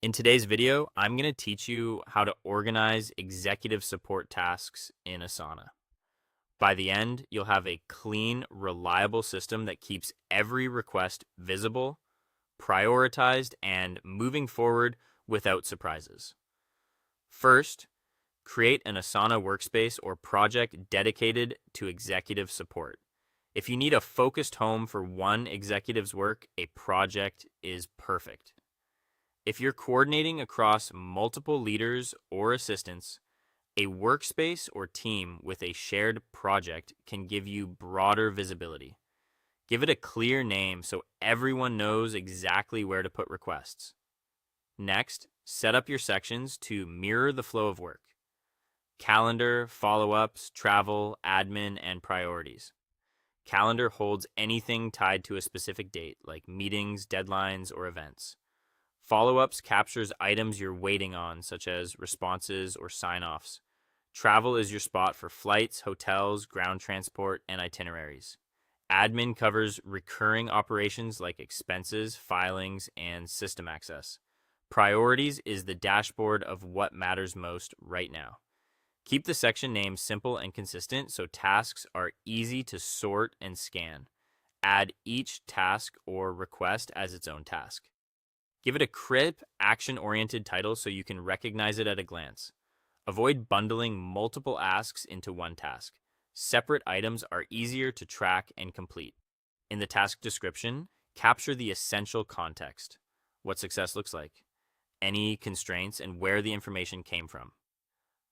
In today's video, I'm going to teach you how to organize executive support tasks in Asana. By the end, you'll have a clean, reliable system that keeps every request visible, prioritized, and moving forward without surprises. First, create an Asana workspace or project dedicated to executive support. If you need a focused home for one executive's work, a project is perfect. If you're coordinating across multiple leaders or assistants, a workspace or team with a shared project can give you broader visibility. Give it a clear name so everyone knows exactly where to put requests. Next, set up your sections to mirror the flow of work: calendar, follow-ups, travel, admin, and priorities. Calendar holds anything tied to a specific date, like meetings, deadlines, or events. Follow-ups captures items you're waiting on, such as responses or sign-offs. Travel is your spot for flights, hotels, ground transport, and itineraries. Admin covers recurring operations like expenses, filings, and system access. Priorities is the dashboard of what matters most right now. Keep the section names simple and consistent so tasks are easy to sort and scan. Add each task or request as its own task. Give it a crisp, action-oriented title so you can recognize it at a glance. Avoid bundling multiple asks into one task. Separate items are easier to track and complete. In the task description, capture the essential context: what success looks like, any constraints, and where the information came from.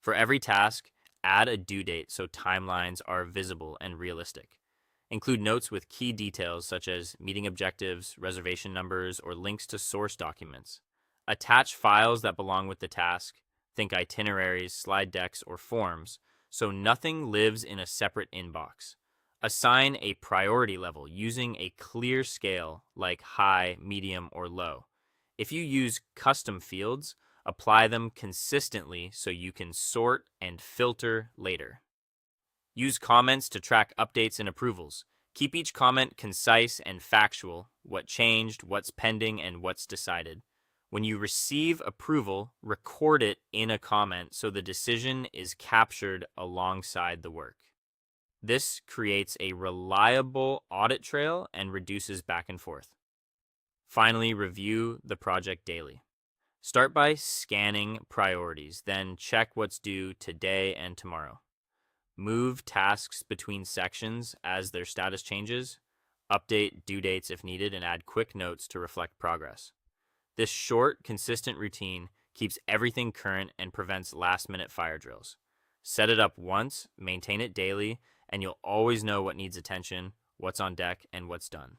For every task, add a due date so timelines are visible and realistic. Include notes with key details such as meeting objectives, reservation numbers, or links to source documents. Attach files that belong with the task, think itineraries, slide decks, or forms, so nothing lives in a separate inbox. Assign a priority level using a clear scale like high, medium, or low. If you use custom fields, apply them consistently so you can sort and filter later. Use comments to track updates and approvals. Keep each comment concise and factual: what changed, what's pending, and what's decided. When you receive approval, record it in a comment so the decision is captured alongside the work. This creates a reliable audit trail and reduces back and forth. Finally, review the project daily. Start by scanning priorities, then check what's due today and tomorrow. Move tasks between sections as their status changes. Update due dates if needed, and add quick notes to reflect progress. This short, consistent routine keeps everything current and prevents last-minute fire drills. Set it up once, maintain it daily, and you'll always know what needs attention, what's on deck, and what's done.